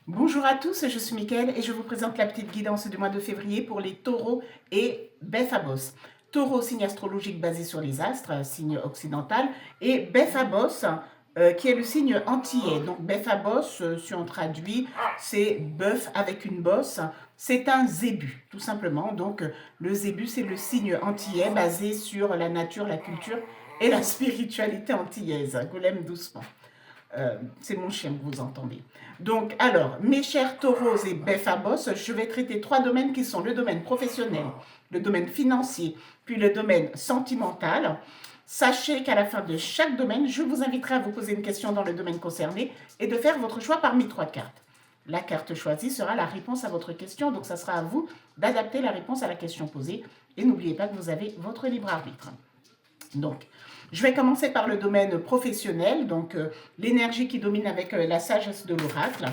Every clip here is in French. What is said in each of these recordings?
Bonjour à tous, je suis Mickaël et je vous présente la petite guidance du mois de février pour les taureaux et Béphabos. Taureau, signe astrologique basé sur les astres, signe occidental, et Béphabos, qui est le signe antillais. Donc Béphabos, si on traduit, c'est bœuf avec une bosse. C'est un zébu, tout simplement. Donc le zébu, c'est le signe antillais basé sur la nature, la culture et la spiritualité antillaise. Golem doucement. C'est mon chien que vous entendez. Donc, alors, mes chers taureaux et Béphabos, je vais traiter trois domaines qui sont le domaine professionnel, le domaine financier, puis le domaine sentimental. Sachez qu'à la fin de chaque domaine, je vous inviterai à vous poser une question dans le domaine concerné et de faire votre choix parmi trois cartes. La carte choisie sera la réponse à votre question, donc ça sera à vous d'adapter la réponse à la question posée. Et n'oubliez pas que vous avez votre libre arbitre. Donc, je vais commencer par le domaine professionnel, donc l'énergie qui domine avec la sagesse de l'oracle.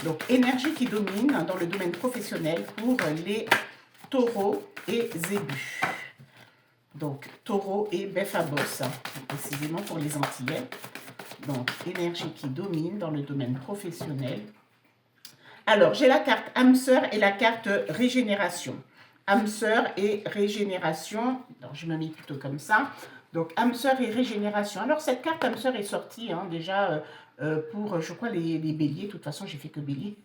Donc, énergie qui domine dans le domaine professionnel pour les taureaux et zébus. Donc, taureau et Béphabos, précisément pour les Antillais. Donc, énergie qui domine dans le domaine professionnel. Alors, j'ai la carte âme sœur et la carte régénération. Âme sœur et régénération. Alors, je me mets plutôt comme ça. Donc, âme sœur et régénération. Alors, cette carte âme sœur est sortie déjà pour, je crois, les béliers. De toute façon, j'ai fait que bélier,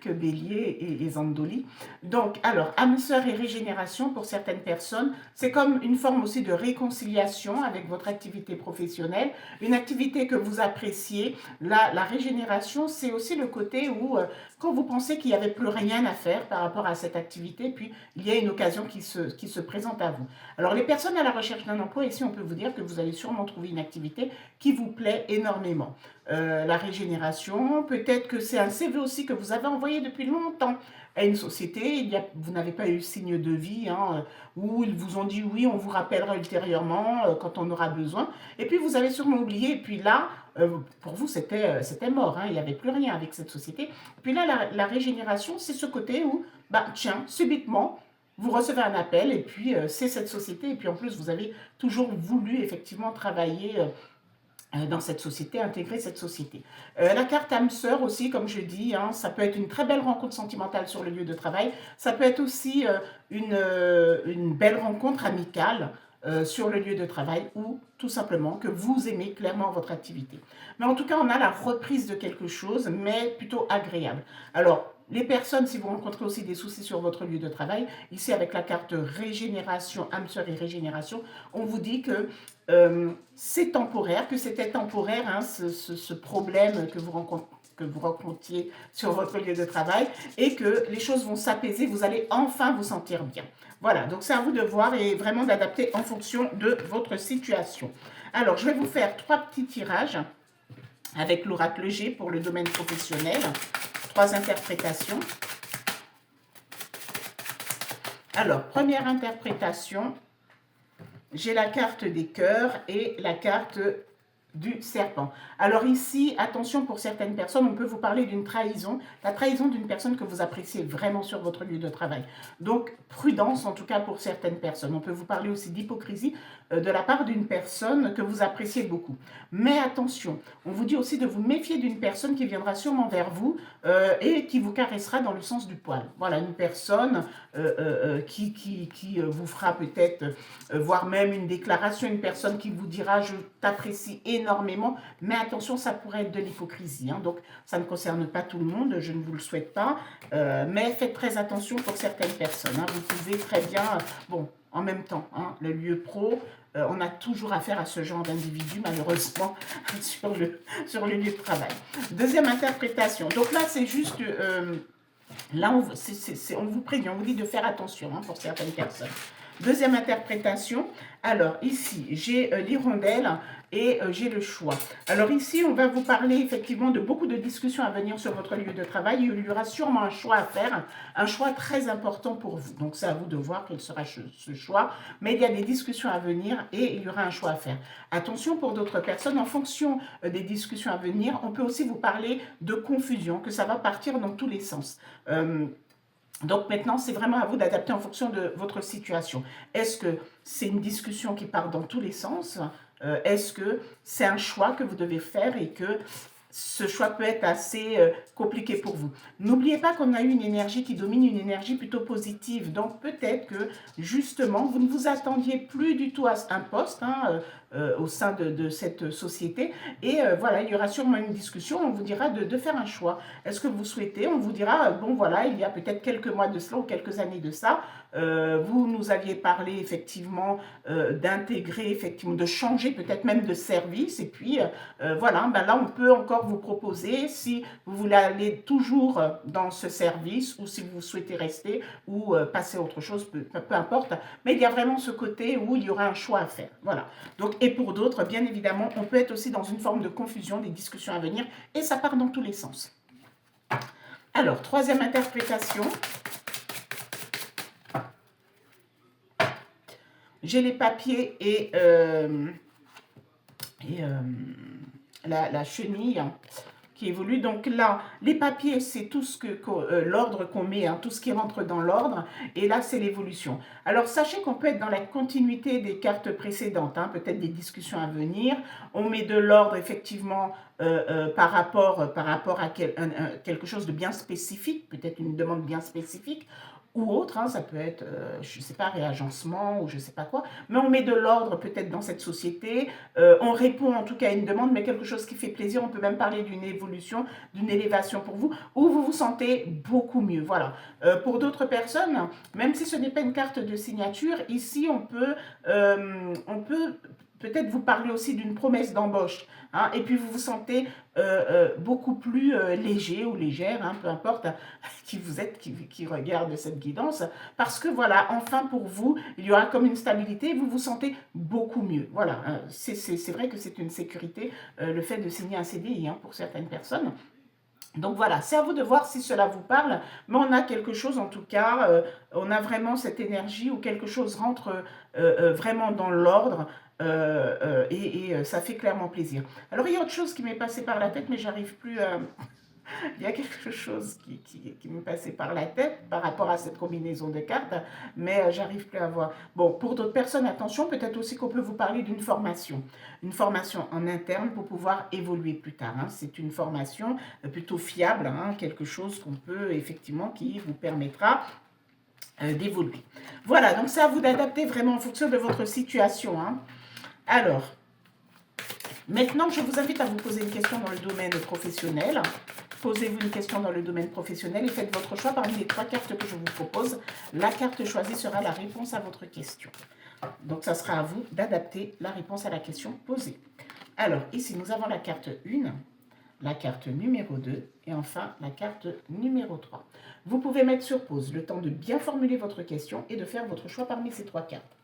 que bélier et Zandoli. Donc, alors, âme sœur et régénération pour certaines personnes, c'est comme une forme aussi de réconciliation avec votre activité professionnelle, une activité que vous appréciez. La régénération, c'est aussi le côté où, quand vous pensez qu'il n'y avait plus rien à faire par rapport à cette activité, puis il y a une occasion qui se présente à vous. Alors, les personnes à la recherche d'un emploi, ici, on peut vous dire que vous allez sûrement trouver une activité qui vous plaît énormément. La régénération, peut-être que c'est un CV aussi que vous avez envoyé depuis longtemps à une société, vous n'avez pas eu signe de vie, où ils vous ont dit oui, on vous rappellera ultérieurement quand on aura besoin, et puis vous avez sûrement oublié, et puis là, pour vous, c'était mort, il n'y avait plus rien avec cette société. Et puis là, la régénération, c'est ce côté où, bah, tiens, subitement, vous recevez un appel, et puis c'est cette société, et puis en plus, vous avez toujours voulu effectivement travailler dans cette société, intégrer cette société. La carte âme sœur aussi, comme je dis, ça peut être une très belle rencontre sentimentale sur le lieu de travail. Ça peut être aussi une belle rencontre amicale sur le lieu de travail ou tout simplement que vous aimez clairement votre activité. Mais en tout cas, on a la reprise de quelque chose, mais plutôt agréable. Alors, les personnes, si vous rencontrez aussi des soucis sur votre lieu de travail, ici avec la carte régénération, âme sœur et régénération, on vous dit que c'est temporaire, que c'était temporaire, ce problème que vous rencontriez sur votre lieu de travail et que les choses vont s'apaiser, vous allez enfin vous sentir bien. Voilà, donc c'est à vous de voir et vraiment d'adapter en fonction de votre situation. Alors, je vais vous faire trois petits tirages avec l'oracle G pour le domaine professionnel, trois interprétations. Alors, première interprétation, j'ai la carte des cœurs et la carte du serpent. Alors ici, attention pour certaines personnes, on peut vous parler d'une trahison, la trahison d'une personne que vous appréciez vraiment sur votre lieu de travail. Donc, prudence en tout cas pour certaines personnes. On peut vous parler aussi d'hypocrisie de la part d'une personne que vous appréciez beaucoup. Mais attention, on vous dit aussi de vous méfier d'une personne qui viendra sûrement vers vous et qui vous caressera dans le sens du poil. Voilà, une personne qui vous fera peut-être, voire même une déclaration, une personne qui vous dira « je t'apprécie énormément », mais attention, ça pourrait être de l'hypocrisie. Donc, ça ne concerne pas tout le monde, je ne vous le souhaite pas, mais faites très attention pour certaines personnes. Vous pouvez très bien, bon, en même temps, le lieu pro, on a toujours affaire à ce genre d'individu, malheureusement, sur le lieu de travail. Deuxième interprétation. Donc là, c'est juste... là, on vous prévient, on vous dit de faire attention pour certaines personnes. Deuxième interprétation, alors ici, j'ai l'hirondelle et j'ai le choix. Alors ici, on va vous parler effectivement de beaucoup de discussions à venir sur votre lieu de travail. Il y aura sûrement un choix à faire, un choix très important pour vous. Donc c'est à vous de voir quel sera ce choix. Mais il y a des discussions à venir et il y aura un choix à faire. Attention pour d'autres personnes, en fonction des discussions à venir, on peut aussi vous parler de confusion, que ça va partir dans tous les sens. Donc maintenant, c'est vraiment à vous d'adapter en fonction de votre situation. Est-ce que c'est une discussion qui part dans tous les sens? Est-ce que c'est un choix que vous devez faire et que ce choix peut être assez compliqué pour vous. N'oubliez pas qu'on a eu une énergie qui domine, une énergie plutôt positive. Donc peut-être que justement, vous ne vous attendiez plus du tout à un poste hein, au sein de cette société. Et voilà, il y aura sûrement une discussion, on vous dira de faire un choix. Est-ce que vous souhaitez? On vous dira, bon voilà, il y a peut-être quelques mois de cela ou quelques années de ça, vous nous aviez parlé effectivement d'intégrer, effectivement, de changer peut-être même de service. Et puis voilà, ben là on peut encore vous proposer si vous voulez aller toujours dans ce service ou si vous souhaitez rester ou passer à autre chose, peu importe. Mais il y a vraiment ce côté où il y aura un choix à faire. Voilà. Donc, et pour d'autres, bien évidemment, on peut être aussi dans une forme de confusion, des discussions à venir et ça part dans tous les sens. Alors, troisième interprétation. J'ai les papiers et la chenille qui évolue. Donc là, les papiers, c'est tout ce que l'ordre qu'on met, hein, tout ce qui rentre dans l'ordre. Et là, c'est l'évolution. Alors, sachez qu'on peut être dans la continuité des cartes précédentes, hein, peut-être des discussions à venir. On met de l'ordre, effectivement, par rapport à quelque chose de bien spécifique, peut-être une demande bien spécifique, ou autre, hein, ça peut être, je ne sais pas, réagencement ou je ne sais pas quoi, mais on met de l'ordre peut-être dans cette société, on répond en tout cas à une demande, mais quelque chose qui fait plaisir, on peut même parler d'une évolution, d'une élévation pour vous, où vous vous sentez beaucoup mieux, voilà. Pour d'autres personnes, même si ce n'est pas une carte de signature, ici on peut peut-être vous parler aussi d'une promesse d'embauche, hein, et puis vous vous sentez beaucoup plus léger ou légère, hein, peu importe qui vous êtes, qui regarde cette guidance, parce que voilà, enfin pour vous, il y aura comme une stabilité, vous vous sentez beaucoup mieux. Voilà, c'est vrai que c'est une sécurité, le fait de signer un CDI hein, pour certaines personnes. Donc voilà, c'est à vous de voir si cela vous parle, mais on a quelque chose en tout cas, on a vraiment cette énergie où quelque chose rentre vraiment dans l'ordre et ça fait clairement plaisir. Alors il y a autre chose qui m'est passé par la tête, mais j'arrive plus à... Il y a quelque chose qui me passait par la tête par rapport à cette combinaison de cartes, mais j'arrive plus à voir. Bon, pour d'autres personnes, attention, peut-être aussi qu'on peut vous parler d'une formation. Une formation en interne pour pouvoir évoluer plus tard. Hein. C'est une formation plutôt fiable, hein, quelque chose qu'on peut effectivement, qui vous permettra d'évoluer. Voilà, donc c'est à vous d'adapter vraiment en fonction de votre situation. Hein. Alors, maintenant, je vous invite à vous poser une question dans le domaine professionnel. Posez-vous une question dans le domaine professionnel et faites votre choix parmi les 3 cartes que je vous propose. La carte choisie sera la réponse à votre question. Donc, ça sera à vous d'adapter la réponse à la question posée. Alors, ici, nous avons la carte 1, la carte numéro 2 et enfin la carte numéro 3. Vous pouvez mettre sur pause le temps de bien formuler votre question et de faire votre choix parmi ces 3 cartes.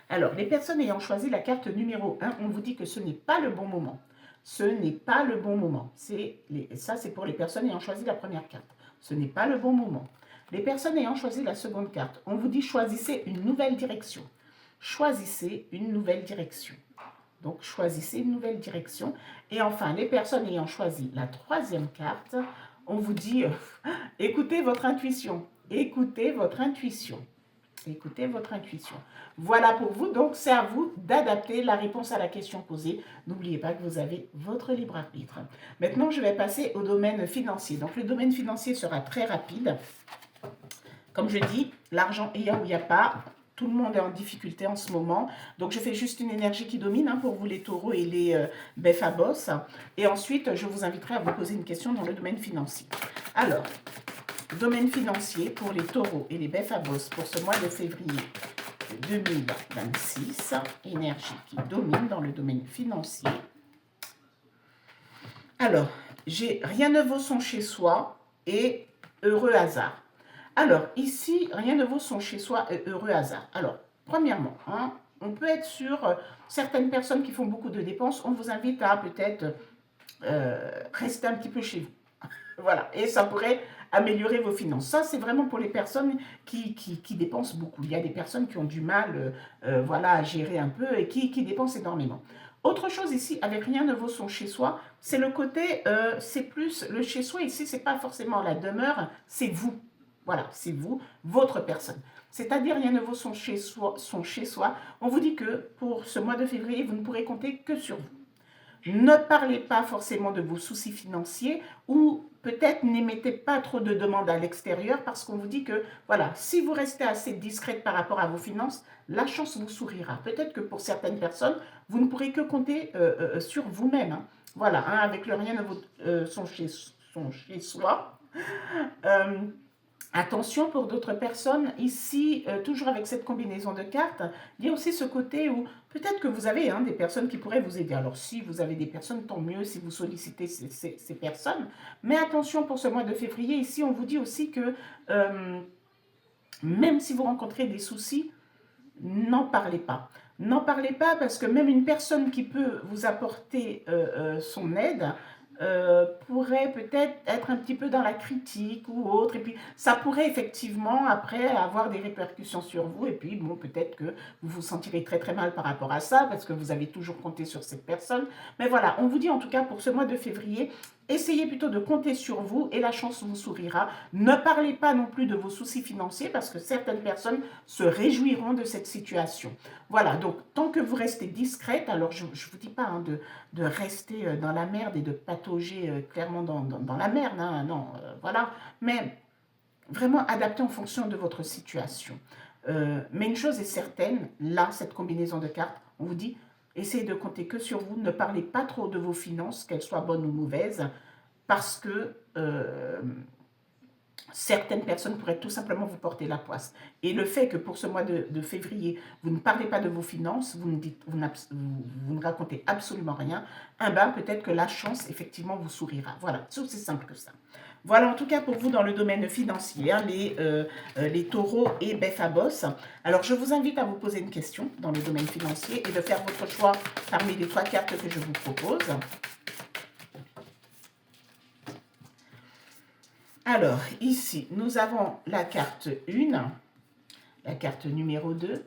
Alors, les personnes ayant choisi la carte numéro 1, on vous dit que ce n'est pas le bon moment. Ce n'est pas le bon moment. Ça, c'est pour les personnes ayant choisi la première carte. Ce n'est pas le bon moment. Les personnes ayant choisi la seconde carte, on vous dit choisissez une nouvelle direction. Choisissez une nouvelle direction. Donc, choisissez une nouvelle direction. Et enfin, les personnes ayant choisi la troisième carte, on vous dit écoutez votre intuition. Écoutez votre intuition. Écoutez votre intuition. Voilà pour vous, donc c'est à vous d'adapter la réponse à la question posée. N'oubliez pas que vous avez votre libre arbitre. Maintenant, je vais passer au domaine financier. Donc le domaine financier sera très rapide. Comme je dis, l'argent il y a ou il n'y a pas. Tout le monde est en difficulté en ce moment. Donc je fais juste une énergie qui domine hein, pour vous les taureaux et les bœufs à bosse. Et ensuite, je vous inviterai à vous poser une question dans le domaine financier. Alors, domaine financier pour les taureaux et les bœufs à bosse pour ce mois de février 2026. Énergie qui domine dans le domaine financier. Alors, j'ai rien ne vaut son chez soi et heureux hasard. Alors, ici, rien ne vaut son chez soi et heureux hasard. Alors, premièrement, hein, on peut être sur certaines personnes qui font beaucoup de dépenses. On vous invite à peut-être rester un petit peu chez vous. Voilà, et ça pourrait améliorer vos finances. Ça, c'est vraiment pour les personnes qui dépensent beaucoup. Il y a des personnes qui ont du mal voilà, à gérer un peu et qui dépensent énormément. Autre chose ici, avec rien ne vaut son chez-soi, c'est le côté, c'est plus le chez-soi ici, c'est pas forcément la demeure, c'est vous. Voilà, c'est vous, votre personne. C'est-à-dire, rien ne vaut son chez-soi. On vous dit que pour ce mois de février, vous ne pourrez compter que sur vous. Ne parlez pas forcément de vos soucis financiers ou peut-être n'émettez pas trop de demandes à l'extérieur parce qu'on vous dit que, voilà, si vous restez assez discrète par rapport à vos finances, la chance vous sourira. Peut-être que pour certaines personnes, vous ne pourrez que compter sur vous-même. Hein. Voilà, hein, avec le rien de son chez soi. Euh, Attention pour d'autres personnes, ici, toujours avec cette combinaison de cartes, il y a aussi ce côté où peut-être que vous avez hein, des personnes qui pourraient vous aider. Alors si vous avez des personnes, tant mieux si vous sollicitez ces personnes. Mais attention pour ce mois de février, ici on vous dit aussi que même si vous rencontrez des soucis, n'en parlez pas. N'en parlez pas parce que même une personne qui peut vous apporter son aide pourrait peut-être être un petit peu dans la critique ou autre. Et puis, ça pourrait effectivement, après, avoir des répercussions sur vous. Et puis, bon, peut-être que vous vous sentirez très très mal par rapport à ça parce que vous avez toujours compté sur cette personne. Mais voilà, on vous dit en tout cas pour ce mois de février, essayez plutôt de compter sur vous et la chance vous sourira. Ne parlez pas non plus de vos soucis financiers parce que certaines personnes se réjouiront de cette situation. Voilà, donc tant que vous restez discrète, alors je ne vous dis pas hein, de rester dans la merde et de patauger clairement dans la merde, hein, non, voilà, mais vraiment adapté en fonction de votre situation. Mais une chose est certaine, là, cette combinaison de cartes, on vous dit, essayez de compter que sur vous, ne parlez pas trop de vos finances, qu'elles soient bonnes ou mauvaises, parce que certaines personnes pourraient tout simplement vous porter la poisse. Et le fait que pour ce mois de février, vous ne parlez pas de vos finances, vous ne racontez absolument rien, ben, peut-être que la chance, effectivement, vous sourira. Voilà, c'est aussi simple que ça. Voilà, en tout cas, pour vous, dans le domaine financier, hein, les taureaux et Befabos. Alors, je vous invite à vous poser une question dans le domaine financier et de faire votre choix parmi les 3 cartes que je vous propose. Alors, ici, nous avons la carte 1, la carte numéro 2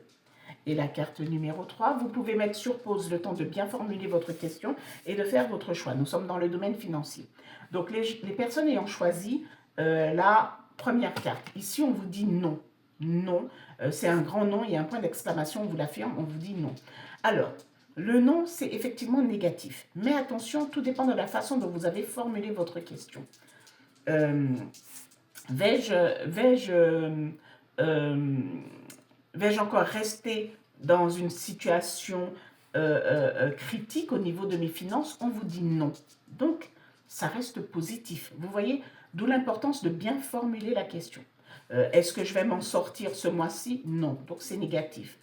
et la carte numéro 3. Vous pouvez mettre sur pause le temps de bien formuler votre question et de faire votre choix. Nous sommes dans le domaine financier. Donc, les personnes ayant choisi la première carte, ici, on vous dit non. Non, c'est un grand non, il y a un point d'exclamation, on vous l'affirme, on vous dit non. Alors, le non, c'est effectivement négatif. Mais attention, tout dépend de la façon dont vous avez formulé votre question. Vais-je encore rester dans une situation critique au niveau de mes finances? On vous dit non. Donc, ça reste positif. Vous voyez, d'où l'importance de bien formuler la question. Est-ce que je vais m'en sortir ce mois-ci? Non. Donc, c'est négatif.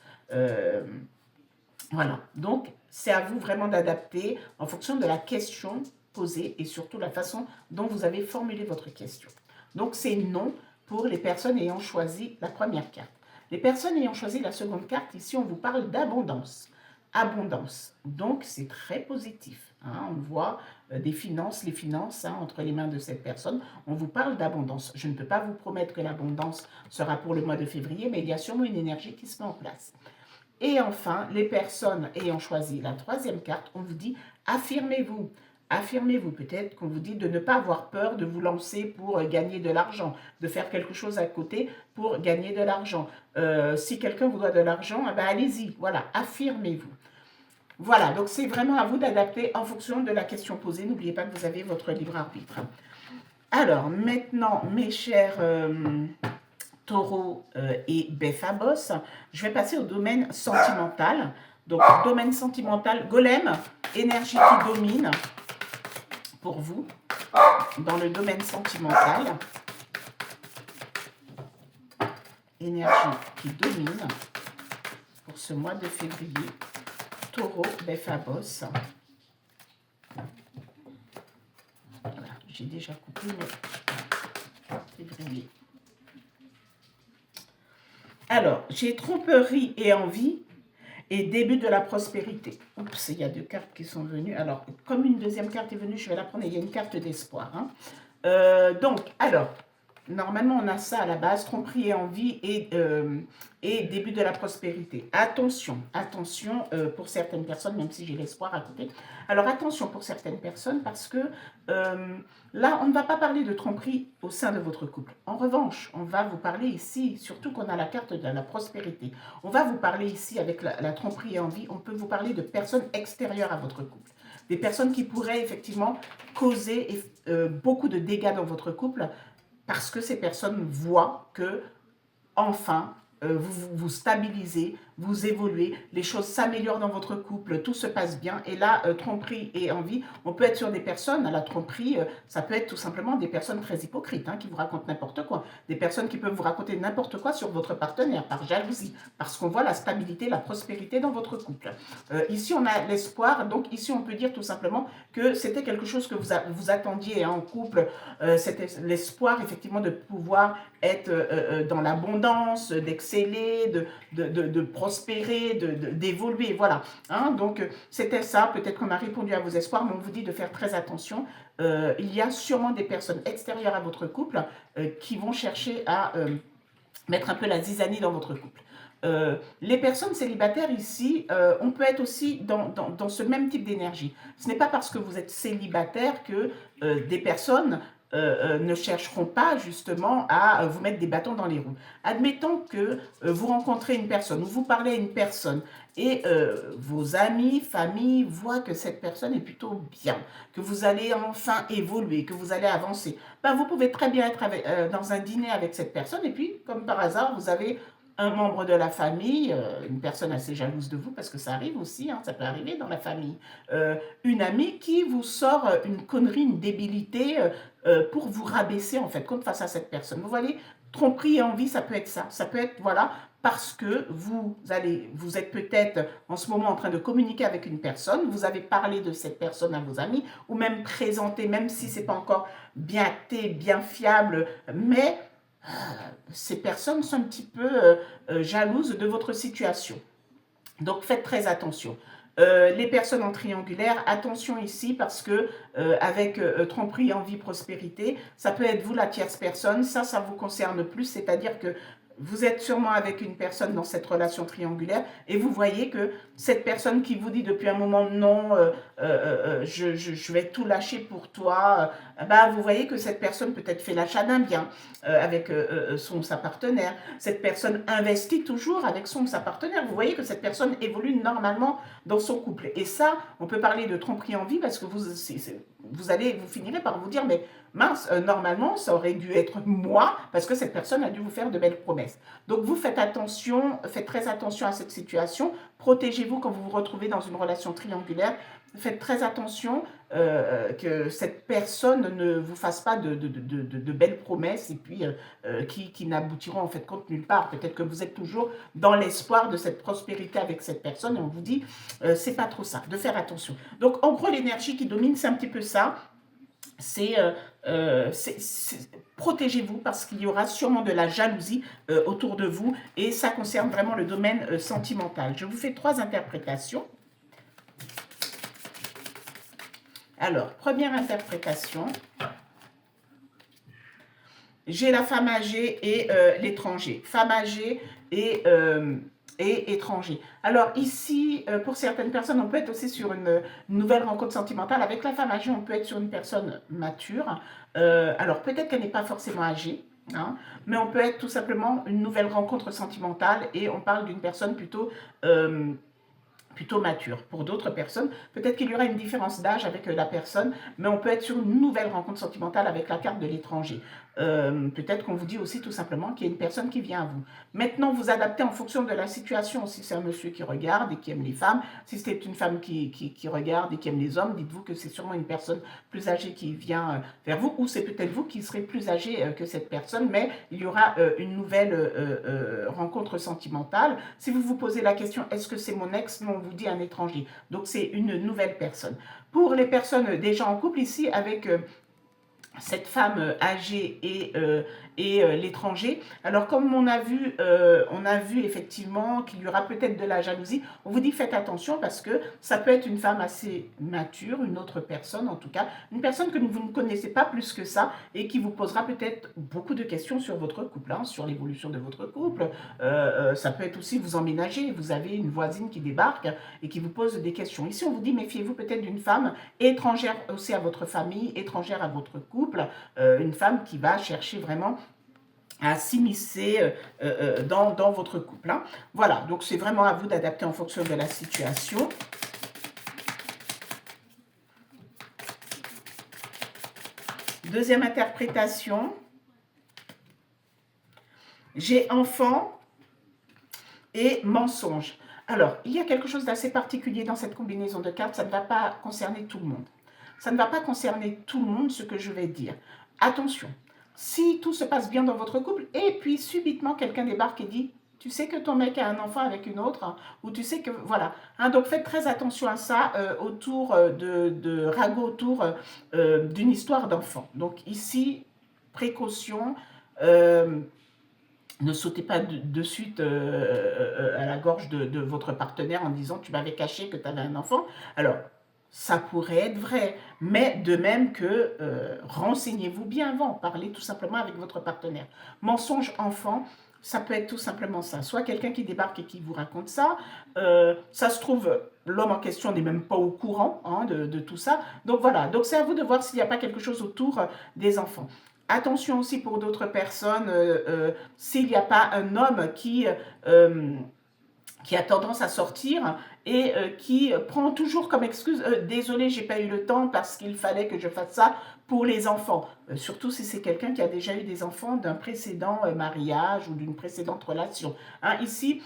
Voilà. Donc, c'est à vous vraiment d'adapter en fonction de la question posée et surtout la façon dont vous avez formulé votre question. Donc, c'est non pour les personnes ayant choisi la première carte. Les personnes ayant choisi la seconde carte, ici, on vous parle d'abondance. Abondance. Donc, c'est très positif. Hein. On voit des finances, les finances hein, entre les mains de cette personne. On vous parle d'abondance. Je ne peux pas vous promettre que l'abondance sera pour le mois de février, mais il y a sûrement une énergie qui se met en place. Et enfin, les personnes ayant choisi la troisième carte, on vous dit affirmez-vous. Affirmez-vous, peut-être qu'on vous dit de ne pas avoir peur de vous lancer pour gagner de l'argent, de faire quelque chose à côté pour gagner de l'argent. Si quelqu'un vous doit de l'argent, eh ben allez-y, voilà, affirmez-vous. Voilà, donc c'est vraiment à vous d'adapter en fonction de la question posée. N'oubliez pas que vous avez votre libre arbitre. Alors, maintenant, mes chers Taureau et Befabos, je vais passer au domaine sentimental. Donc, domaine sentimental, Golem, énergie qui domine pour vous dans le domaine sentimental. Énergie qui domine pour ce mois de février. Taureau, Befabos. Voilà, j'ai déjà coupé, mais février. Alors, j'ai tromperie et envie et début de la prospérité. Oups, il y a 2 cartes qui sont venues. Alors, comme une deuxième carte est venue, je vais la prendre. Il y a une carte d'espoir. Hein. Donc, alors, normalement, on a ça à la base, tromperie et envie et début de la prospérité. Attention, attention pour certaines personnes, même si j'ai l'espoir à côté. Alors, attention pour certaines personnes parce que là, on ne va pas parler de tromperie au sein de votre couple. En revanche, on va vous parler ici, surtout qu'on a la carte de la prospérité, on va vous parler ici avec la tromperie et envie, on peut vous parler de personnes extérieures à votre couple. des personnes qui pourraient effectivement causer beaucoup de dégâts dans votre couple parce que ces personnes voient que enfin, vous stabilisez, vous évoluez, les choses s'améliorent dans votre couple, tout se passe bien. Et là, tromperie et envie, on peut être sur des personnes, à la tromperie, ça peut être tout simplement des personnes très hypocrites, hein, qui vous racontent n'importe quoi. Des personnes qui peuvent vous raconter n'importe quoi sur votre partenaire, par jalousie, parce qu'on voit la stabilité, la prospérité dans votre couple. Ici, on a l'espoir, donc ici, on peut dire tout simplement que c'était quelque chose que vous attendiez, hein, en couple, c'était l'espoir, effectivement, de pouvoir être dans l'abondance, d'exceller, de prospérer, d'évoluer, voilà. Hein, donc, c'était ça, peut-être qu'on a répondu à vos espoirs, mais on vous dit de faire très attention. Il y a sûrement des personnes extérieures à votre couple qui vont chercher à mettre un peu la zizanie dans votre couple. Les personnes célibataires ici, on peut être aussi dans ce même type d'énergie. Ce n'est pas parce que vous êtes célibataire que des personnes ne chercheront pas justement à vous mettre des bâtons dans les roues. Admettons que vous rencontrez une personne ou vous parlez à une personne et vos amis, famille voient que cette personne est plutôt bien, que vous allez enfin évoluer, que vous allez avancer. Ben, vous pouvez très bien être dans un dîner avec cette personne et puis, comme par hasard, vous avez un membre de la famille, une personne assez jalouse de vous, parce que ça arrive aussi, hein, ça peut arriver dans la famille, une amie qui vous sort une connerie, une débilité pour vous rabaisser en fait, contre face à cette personne. Vous voyez, tromperie et envie, ça peut être ça. Ça peut être, voilà, parce que vous êtes peut-être en ce moment en train de communiquer avec une personne, vous avez parlé de cette personne à vos amis, ou même présenté, même si ce n'est pas encore bien acté, bien fiable, mais ces personnes sont un petit peu jalouses de votre situation. Donc faites très attention. Les personnes en triangulaire, attention ici parce que avec tromperie, envie, prospérité, ça peut être vous la tierce personne, ça vous concerne plus, c'est-à-dire que vous êtes sûrement avec une personne dans cette relation triangulaire et vous voyez que cette personne qui vous dit depuis un moment non, je vais tout lâcher pour toi, bah, vous voyez que cette personne peut-être fait l'achat d'un bien avec son ou sa partenaire. Cette personne investit toujours avec son ou sa partenaire. Vous voyez que cette personne évolue normalement dans son couple. Et ça, on peut parler de tromperie en vie parce que vous finirez par vous dire, mais mince, normalement, ça aurait dû être moi, parce que cette personne a dû vous faire de belles promesses. Donc, vous faites attention, faites très attention à cette situation. Protégez-vous quand vous vous retrouvez dans une relation triangulaire. Faites très attention que cette personne ne vous fasse pas de belles promesses et puis qui n'aboutiront en fait compte nulle part. Peut-être que vous êtes toujours dans l'espoir de cette prospérité avec cette personne et on vous dit, c'est pas trop ça, de faire attention. Donc, en gros, l'énergie qui domine, c'est un petit peu ça. Protégez-vous parce qu'il y aura sûrement de la jalousie autour de vous et ça concerne vraiment le domaine sentimental. Je vous fais 3 interprétations. Alors, première interprétation. J'ai la femme âgée et l'étranger. Femme âgée et étranger. Alors ici, pour certaines personnes, on peut être aussi sur une nouvelle rencontre sentimentale. Avec la femme âgée, on peut être sur une personne mature. Alors peut-être qu'elle n'est pas forcément âgée, hein, mais on peut être tout simplement une nouvelle rencontre sentimentale et on parle d'une personne plutôt mature. Pour d'autres personnes, peut-être qu'il y aura une différence d'âge avec la personne, mais on peut être sur une nouvelle rencontre sentimentale avec la carte de l'étranger. Peut-être qu'on vous dit aussi tout simplement qu'il y a une personne qui vient à vous. Maintenant, vous adaptez en fonction de la situation. Si c'est un monsieur qui regarde et qui aime les femmes, si c'est une femme qui regarde et qui aime les hommes, dites-vous que c'est sûrement une personne plus âgée qui vient vers vous, ou c'est peut-être vous qui serez plus âgé que cette personne, mais il y aura une nouvelle rencontre sentimentale. Si vous vous posez la question, est-ce que c'est mon ex? Non, on vous dit un étranger. Donc, c'est une nouvelle personne. Pour les personnes déjà en couple ici, avec cette femme âgée et l'étranger. Alors, comme on a vu effectivement qu'il y aura peut-être de la jalousie, on vous dit faites attention parce que ça peut être une femme assez mature, une autre personne en tout cas, une personne que vous ne connaissez pas plus que ça et qui vous posera peut-être beaucoup de questions sur votre couple, hein, sur l'évolution de votre couple. Ça peut être aussi vous emménager, vous avez une voisine qui débarque et qui vous pose des questions. Ici, on vous dit méfiez-vous peut-être d'une femme étrangère aussi à votre famille, étrangère à votre couple, une femme qui va chercher vraiment à s'immiscer dans votre couple, hein. Voilà, donc c'est vraiment à vous d'adapter en fonction de la situation. Deuxième interprétation, j'ai enfant et mensonge. Alors, il y a quelque chose d'assez particulier dans cette combinaison de cartes, ça ne va pas concerner tout le monde. Ça ne va pas concerner tout le monde ce que je vais dire. Attention, si tout se passe bien dans votre couple et puis subitement quelqu'un débarque et dit « tu sais que ton mec a un enfant avec une autre hein, » ou tu sais que… Voilà. Hein, donc faites très attention à ça autour de ragots autour d'une histoire d'enfant. Donc ici, précaution. Ne sautez pas de suite à la gorge de votre partenaire en disant « tu m'avais caché que tu avais un enfant ». Alors, ça pourrait être vrai, mais de même que renseignez-vous bien avant, parlez tout simplement avec votre partenaire. Mensonge enfant, ça peut être tout simplement ça. Soit quelqu'un qui débarque et qui vous raconte ça, ça se trouve, l'homme en question n'est même pas au courant hein, de tout ça. Donc voilà, donc c'est à vous de voir s'il n'y a pas quelque chose autour des enfants. Attention aussi pour d'autres personnes, s'il n'y a pas un homme qui a tendance à sortir et qui prend toujours comme excuse « désolé, j'ai pas eu le temps parce qu'il fallait que je fasse ça pour les enfants ». Surtout si c'est quelqu'un qui a déjà eu des enfants d'un précédent mariage ou d'une précédente relation. Hein, ici,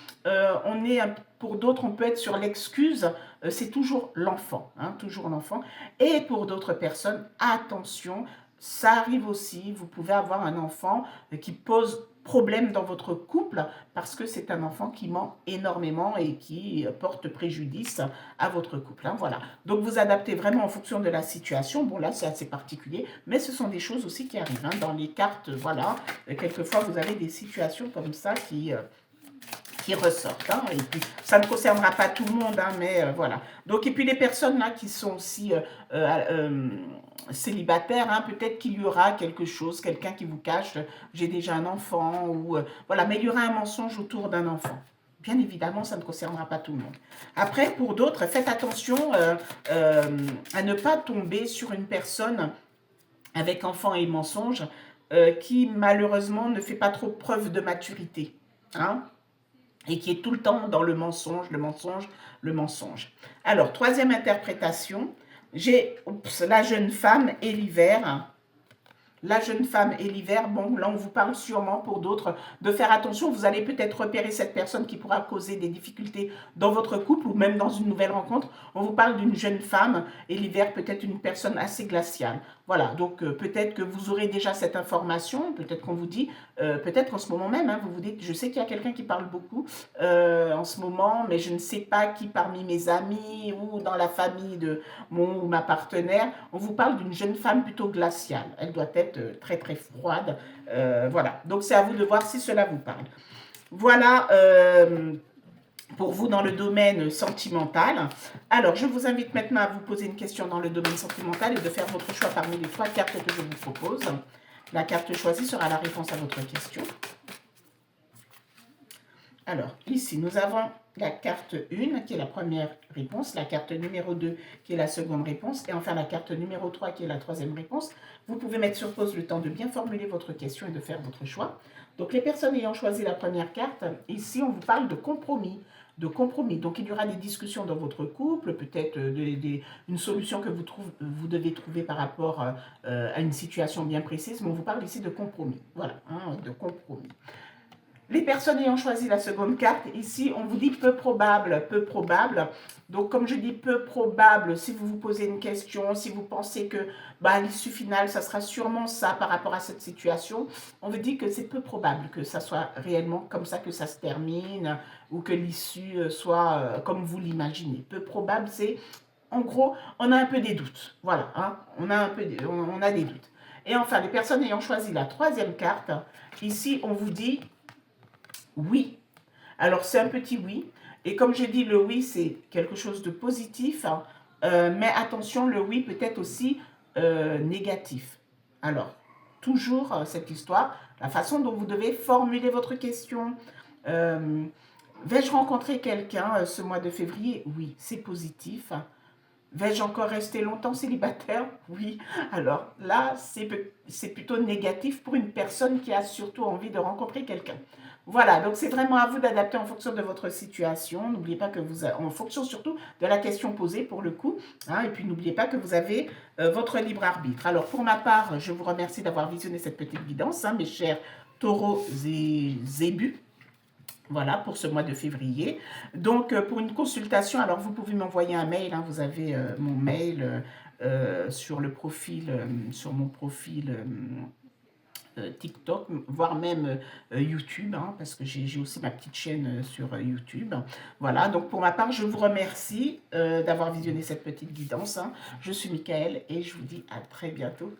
pour d'autres, on peut être sur l'excuse, c'est toujours l'enfant, hein, toujours l'enfant. Et pour d'autres personnes, attention, ça arrive aussi, vous pouvez avoir un enfant qui pose problème dans votre couple parce que c'est un enfant qui ment énormément et qui porte préjudice à votre couple. Hein, voilà. Donc vous adaptez vraiment en fonction de la situation. Bon là c'est assez particulier, mais ce sont des choses aussi qui arrivent. Hein, dans les cartes, voilà, quelquefois vous avez des situations comme ça qui ressortent. Hein, et puis, ça ne concernera pas tout le monde, hein, mais voilà. Donc, et puis les personnes là qui sont aussi célibataires, hein, peut-être qu'il y aura quelque chose, quelqu'un qui vous cache, j'ai déjà un enfant, ou voilà, mais il y aura un mensonge autour d'un enfant. Bien évidemment, ça ne concernera pas tout le monde. Après, pour d'autres, faites attention à ne pas tomber sur une personne avec enfant et mensonge qui malheureusement ne fait pas trop preuve de maturité. Hein, et qui est tout le temps dans le mensonge, le mensonge, le mensonge. Alors, troisième interprétation, j'ai la jeune femme et l'hiver. La jeune femme et l'hiver, bon, là on vous parle sûrement pour d'autres de faire attention. Vous allez peut-être repérer cette personne qui pourra causer des difficultés dans votre couple ou même dans une nouvelle rencontre. On vous parle d'une jeune femme et l'hiver peut-être une personne assez glaciale. Voilà, donc peut-être que vous aurez déjà cette information, peut-être qu'on vous dit, peut-être en ce moment même, hein, vous vous dites, je sais qu'il y a quelqu'un qui parle beaucoup en ce moment, mais je ne sais pas qui parmi mes amis ou dans la famille de mon ou ma partenaire, on vous parle d'une jeune femme plutôt glaciale. Elle doit être très très froide. Voilà, donc c'est à vous de voir si cela vous parle. Voilà pour vous dans le domaine sentimental. Alors, je vous invite maintenant à vous poser une question dans le domaine sentimental et de faire votre choix parmi les 3 cartes que je vous propose. La carte choisie sera la réponse à votre question. Alors, ici, nous avons la carte 1 qui est la première réponse, la carte numéro 2 qui est la seconde réponse et enfin la carte numéro 3 qui est la troisième réponse. Vous pouvez mettre sur pause le temps de bien formuler votre question et de faire votre choix. Donc, les personnes ayant choisi la première carte, ici, on vous parle de compromis. Donc, il y aura des discussions dans votre couple, peut-être une solution que vous devez trouver par rapport à une situation bien précise, mais on vous parle ici de compromis. Voilà, hein, de compromis. Les personnes ayant choisi la seconde carte, ici, on vous dit peu probable, peu probable. Donc, comme je dis peu probable, si vous vous posez une question, si vous pensez que à l'issue finale, ça sera sûrement ça par rapport à cette situation, on vous dit que c'est peu probable que ça soit réellement comme ça que ça se termine ou que l'issue soit comme vous l'imaginez. Peu probable, c'est, en gros, on a un peu des doutes. Voilà, hein, on a des doutes. Et enfin, les personnes ayant choisi la troisième carte, ici, on vous dit oui. Alors, c'est un petit oui. Et comme je dis, le oui, c'est quelque chose de positif. Hein, mais attention, le oui peut être aussi négatif. Alors, toujours cette histoire, la façon dont vous devez formuler votre question. Vais-je rencontrer quelqu'un ce mois de février? Oui, c'est positif. Vais-je encore rester longtemps célibataire? Oui. Alors là, c'est plutôt négatif pour une personne qui a surtout envie de rencontrer quelqu'un. Voilà, donc c'est vraiment à vous d'adapter en fonction de votre situation. N'oubliez pas que en fonction surtout de la question posée pour le coup, hein, et puis n'oubliez pas que vous avez votre libre arbitre. Alors pour ma part, je vous remercie d'avoir visionné cette petite guidance, hein, mes chers taureaux et zébus. Voilà, pour ce mois de février. Donc, pour une consultation, alors vous pouvez m'envoyer un mail, hein, vous avez mon mail sur le profil, sur mon profil TikTok, voire même YouTube, hein, parce que j'ai aussi ma petite chaîne sur YouTube. Voilà, donc pour ma part, je vous remercie d'avoir visionné cette petite guidance, hein. Je suis Michael et je vous dis à très bientôt